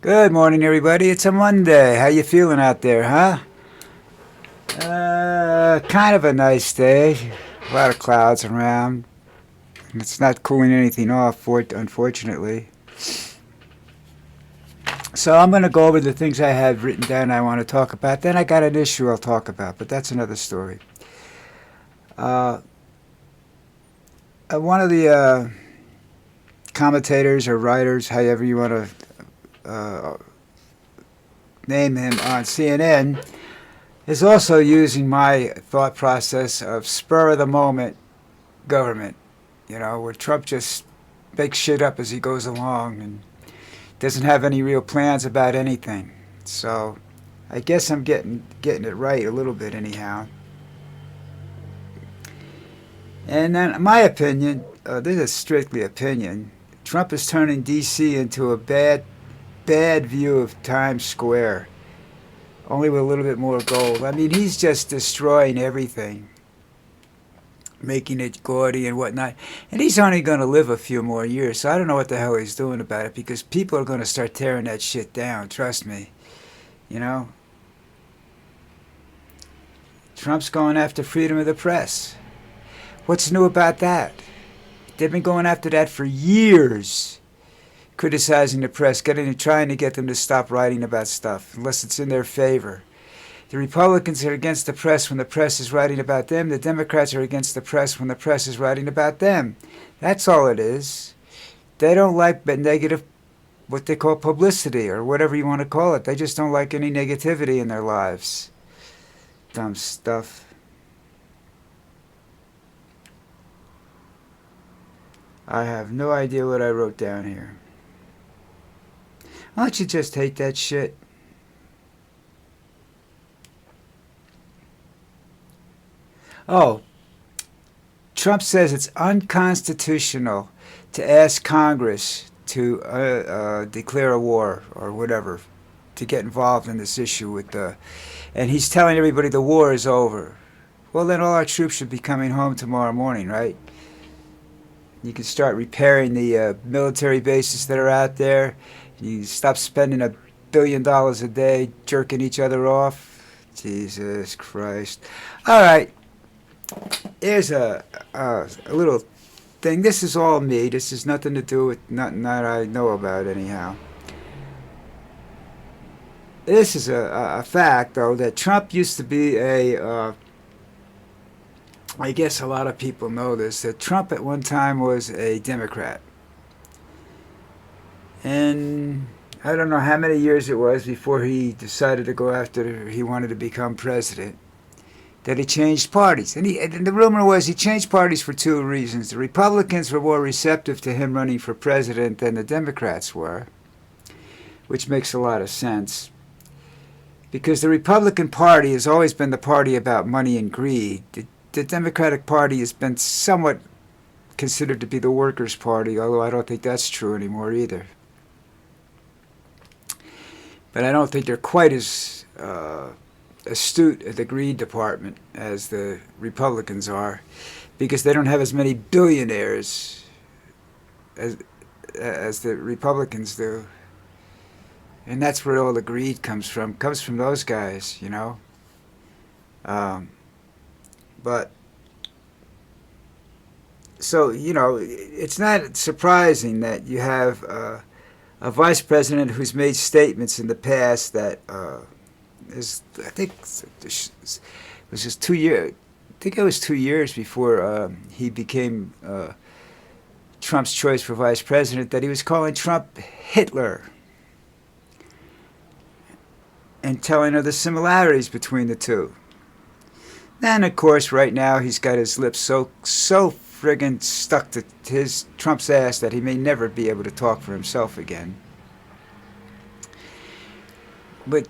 Good morning, everybody. It's a Monday. How you feeling out there, huh? Kind of a nice day. A lot of clouds around. It's not cooling anything off, unfortunately. So I'm going to go over the things I have written down I want to talk about. Then I got an issue I'll talk about, but that's another story. Uh, One of the commentators or writers, however you want to name him, on CNN, is also using my thought process of spur of the moment government, where Trump just makes shit up as he goes along and doesn't have any real plans about anything. So I guess I'm getting it right a little bit anyhow. And then my opinion, this is strictly opinion, Trump is turning D.C. into a bad view of Times Square, only with a little bit more gold. I mean, he's just destroying everything, making it gaudy and whatnot. And he's only going to live a few more years, so I don't know what the hell he's doing about it, because people are going to start tearing that shit down, trust me. You know? Trump's going after freedom of the press. What's new about that? They've been going after that for years, criticizing the press, trying to get them to stop writing about stuff, unless it's in their favor. The Republicans are against the press when the press is writing about them. The Democrats are against the press when the press is writing about them. That's all it is. They don't like negative, what they call publicity, or whatever you want to call it. They just don't like any negativity in their lives. Dumb stuff. I have no idea what I wrote down here. Why don't you just hate that shit? Oh, Trump says it's unconstitutional to ask Congress to declare a war or whatever, to get involved in this issue with the, and he's telling everybody the war is over. Well, then all our troops should be coming home tomorrow morning, right? You can start repairing the military bases that are out there. You stop spending $1 billion a day jerking each other off. Jesus Christ. All right. Here's a little thing. This is all me. This has nothing to do with nothing that I know about anyhow. This is a fact, though, that Trump used to be I guess a lot of people know this, that Trump at one time was a Democrat. And I don't know how many years it was before he decided to go after, he wanted to become president, that he changed parties. And the rumor was he changed parties for two reasons. The Republicans were more receptive to him running for president than the Democrats were, which makes a lot of sense. Because the Republican Party has always been the party about money and greed. The Democratic Party has been somewhat considered to be the workers' party, although I don't think that's true anymore either. But I don't think they're quite as astute at the greed department as the Republicans are, because they don't have as many billionaires as the Republicans do. And that's where all the greed comes from those guys, you know. But, so, you know, it's not surprising that you have a vice president who's made statements in the past that I think it was just 2 years. I think it was 2 years before he became Trump's choice for vice president, that he was calling Trump Hitler and telling of the similarities between the two. And of course, right now he's got his lips so friggin' stuck to his Trump's ass that he may never be able to talk for himself again. But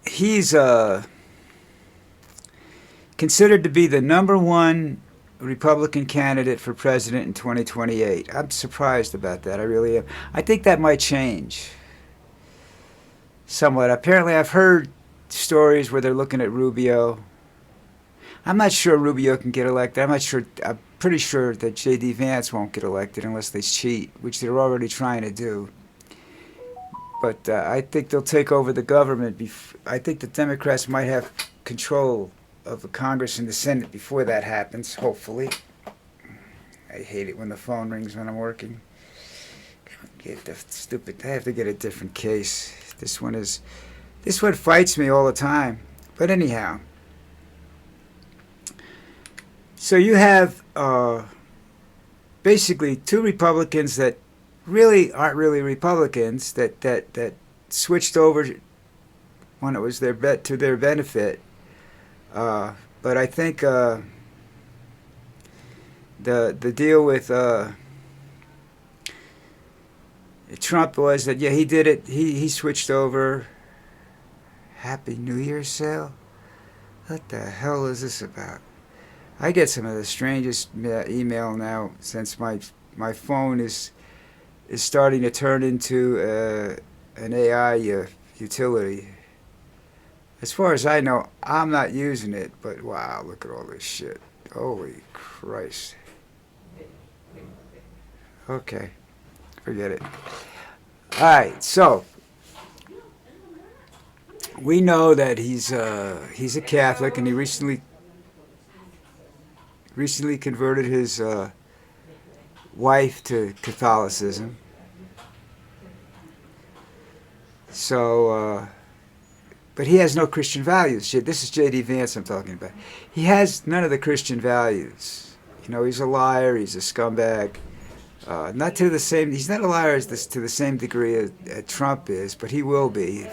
he's considered to be the #1 Republican candidate for president in 2028. I'm surprised about that. I really am. I think that might change somewhat. Apparently, I've heard stories where they're looking at Rubio. I'm not sure Rubio can get elected. I'm not sure. I'm pretty sure that J.D. Vance won't get elected unless they cheat, which they're already trying to do. But I think they'll take over the government. I think the Democrats might have control of the Congress and the Senate before that happens, hopefully. I hate it when the phone rings when I'm working. Get the stupid. I have to get a different case. This one fights me all the time. But anyhow, so you have basically two Republicans that really aren't really Republicans that switched over when it was to their benefit. But I think the deal with Trump was that he did it. He switched over. Happy New Year sale. What the hell is this about? I get some of the strangest email now since my phone is starting to turn into an AI utility. As far as I know, I'm not using it, but wow, look at all this shit. Holy Christ. Okay, forget it. All right, so we know that he's a Catholic, and he recently converted his wife to Catholicism. So, but he has no Christian values. This is J.D. Vance I'm talking about. He has none of the Christian values. He's a liar. He's a scumbag. Not to the same. He's not a liar to the same degree as Trump is, but he will be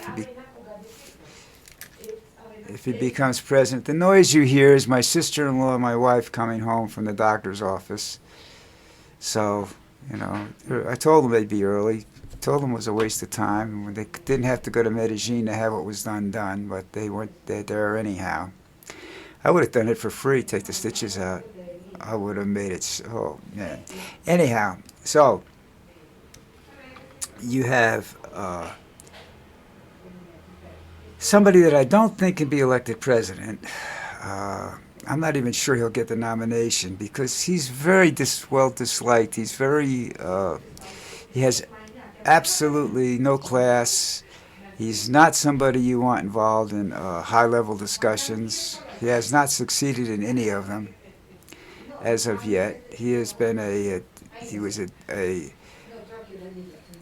if he becomes president. The noise you hear is my sister-in-law and my wife coming home from the doctor's office. So, I told them they'd be early. Told them it was a waste of time. They didn't have to go to Medellin to have what was done, but they weren't there anyhow. I would have done it for free, take the stitches out. I would have made it. Oh, man. Anyhow, so you have somebody that I don't think can be elected president. I'm not even sure he'll get the nomination because he's very well disliked. He's very, he has absolutely no class. He's not somebody you want involved in high-level discussions. He has not succeeded in any of them as of yet. He has been he was a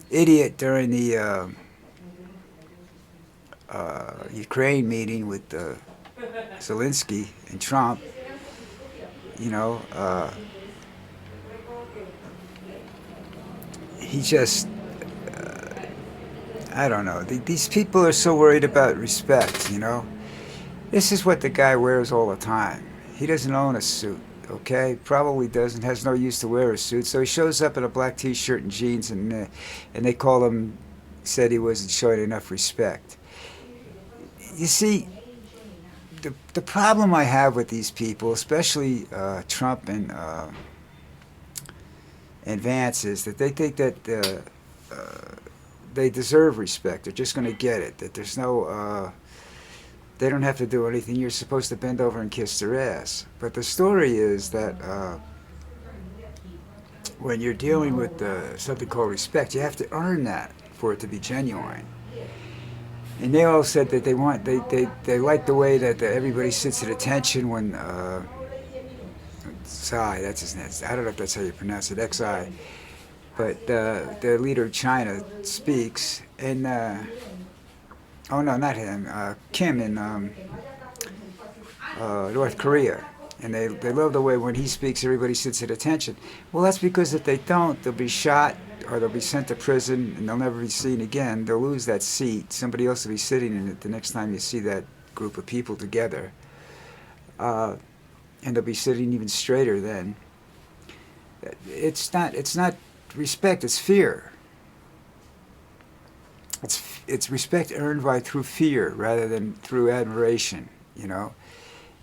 idiot during the Ukraine meeting with Zelensky and Trump. He just, I don't know. These people are so worried about respect, This is what the guy wears all the time. He doesn't own a suit, okay? Probably doesn't, has no use to wear a suit. So he shows up in a black T-shirt and jeans, and they call him, said he wasn't showing enough respect. You see, the problem I have with these people, especially Trump and Vance, is that they think that they deserve respect. They're just going to get it. That there's no, they don't have to do anything. You're supposed to bend over and kiss their ass. But the story is that when you're dealing with something called respect, you have to earn that for it to be genuine. And they all said that they like the way that everybody sits at attention when Xi, that's his name. I don't know if that's how you pronounce it, Xi. But the leader of China speaks, and oh no, not him, Kim in North Korea. And they love the way when he speaks, everybody sits at attention. Well, that's because if they don't, they'll be shot or they'll be sent to prison and they'll never be seen again. They'll lose that seat. Somebody else will be sitting in it the next time you see that group of people together. And they'll be sitting even straighter then. It's not respect, it's fear. It's respect earned through fear rather than through admiration,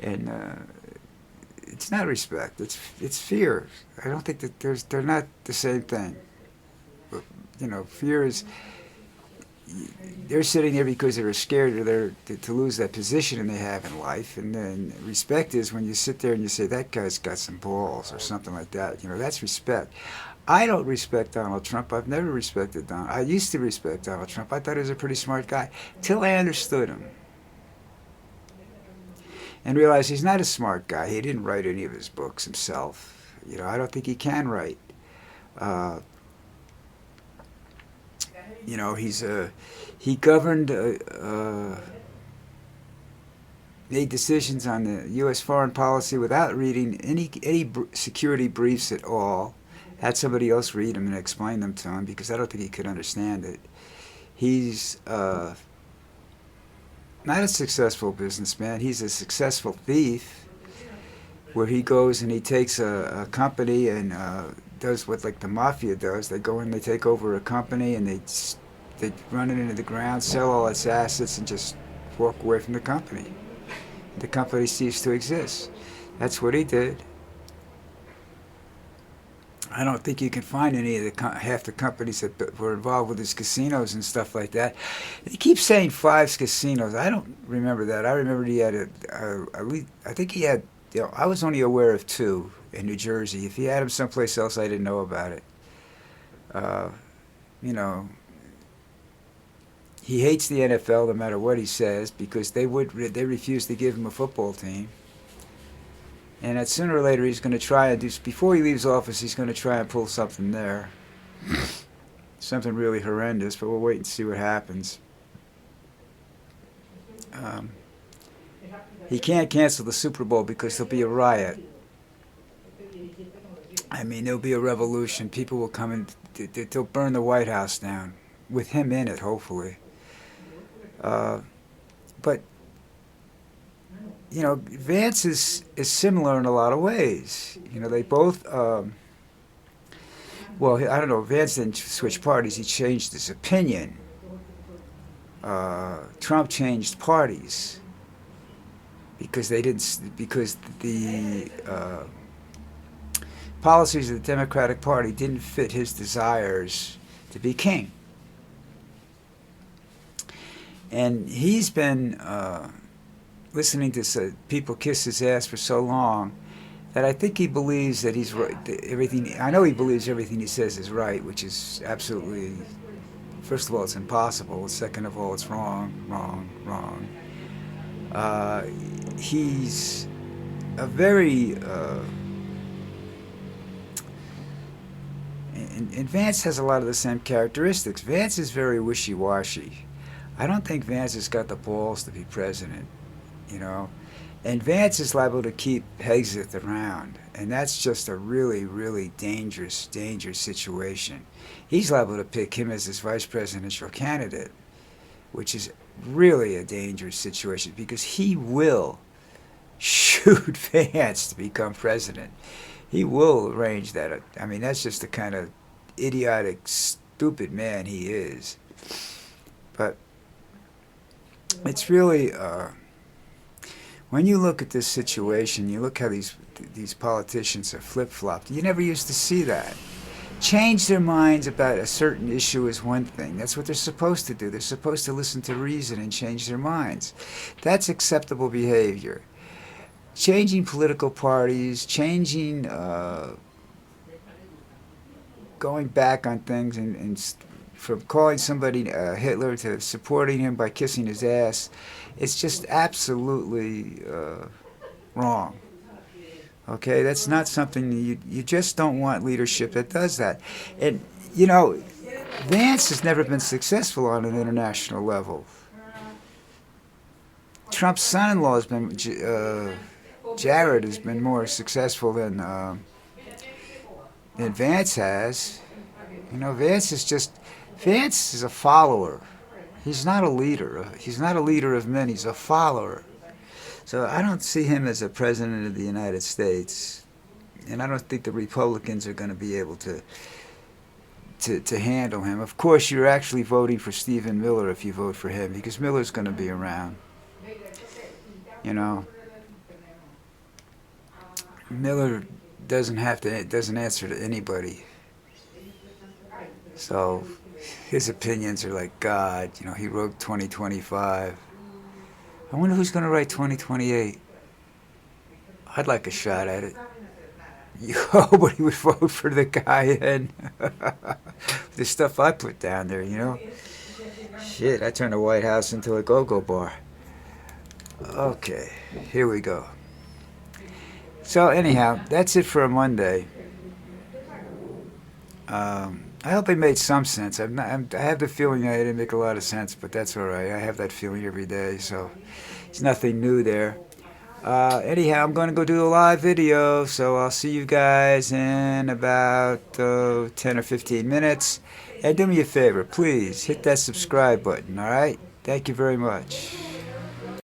And it's not respect. It's fear. I don't think that they're not the same thing. But, fear is they're sitting there because they're scared of to lose that position they have in life. And then respect is when you sit there and you say, that guy's got some balls or something like that. That's respect. I don't respect Donald Trump. I've never respected Donald. I used to respect Donald Trump. I thought he was a pretty smart guy till I understood him and realized he's not a smart guy. He didn't write any of his books himself. I don't think he can write. He governed, made decisions on the U.S. foreign policy without reading any security briefs at all. Had somebody else read them and explain them to him because I don't think he could understand it. He's not a successful businessman. He's a successful thief, where he goes and he takes a company and does what like the mafia does. They go in, they take over a company, and they run it into the ground, sell all its assets, and just walk away from the company. The company ceased to exist. That's what he did. I don't think you can find any of half the companies that were involved with his casinos and stuff like that. He keeps saying 5 casinos. I don't remember that. I remember he had I think he had. I was only aware of 2 in New Jersey. If he had them someplace else, I didn't know about it. He hates the NFL no matter what he says because they refuse to give him a football team. And that sooner or later he's going to try and do, before he leaves office, he's going to try and pull something there. Something really horrendous, but we'll wait and see what happens. He can't cancel the Super Bowl because there'll be a riot. I mean, there'll be a revolution. People will come and they'll burn the White House down, with him in it, hopefully. But Vance is similar in a lot of ways. They both, I don't know, Vance didn't switch parties, he changed his opinion. Trump changed parties because the policies of the Democratic Party didn't fit his desires to be king. And he's been listening to people kiss his ass for so long that I think he believes that he's right. I know he believes everything he says is right, which is absolutely, first of all, it's impossible. Second of all, it's wrong. He's a very, and Vance has a lot of the same characteristics. Vance is very wishy-washy. I don't think Vance has got the balls to be president. And Vance is liable to keep Hexeth around, and that's just a really, really dangerous situation. He's liable to pick him as his vice presidential candidate, which is really a dangerous situation because he will shoot Vance to become president. He will arrange that. I mean, that's just the kind of idiotic, stupid man he is. But it's really... when you look at this situation, you look how these politicians are flip-flopped. You never used to see that. Change their minds about a certain issue is one thing. That's what they're supposed to do. They're supposed to listen to reason and change their minds. That's acceptable behavior. Changing political parties, going back on things and from calling somebody Hitler to supporting him by kissing his ass, it's just absolutely wrong. Okay, that's not something you just don't want leadership that does that. And Vance has never been successful on an international level. Trump's son-in-law has been Jared has been more successful than Vance has. Vance is a follower. He's not a leader. He's not a leader of men. He's a follower. So I don't see him as a president of the United States, and I don't think the Republicans are going to be able to handle him. Of course, you're actually voting for Stephen Miller if you vote for him, because Miller's going to be around. Miller doesn't answer to anybody. So His opinions are like God. You know, he wrote 2025. I wonder who's going to write 2028. I'd like a shot at it. Nobody would vote for the guy in the stuff I put down there, you know? Shit, I turned the White House into a go-go bar. Okay, here we go. So anyhow, that's it for a Monday. I hope it made some sense. I have the feeling I didn't make a lot of sense, but that's all right. I have that feeling every day, so it's nothing new there. Anyhow, I'm going to go do a live video, so I'll see you guys in about 10 or 15 minutes. And do me a favor, please hit that subscribe button, all right? Thank you very much.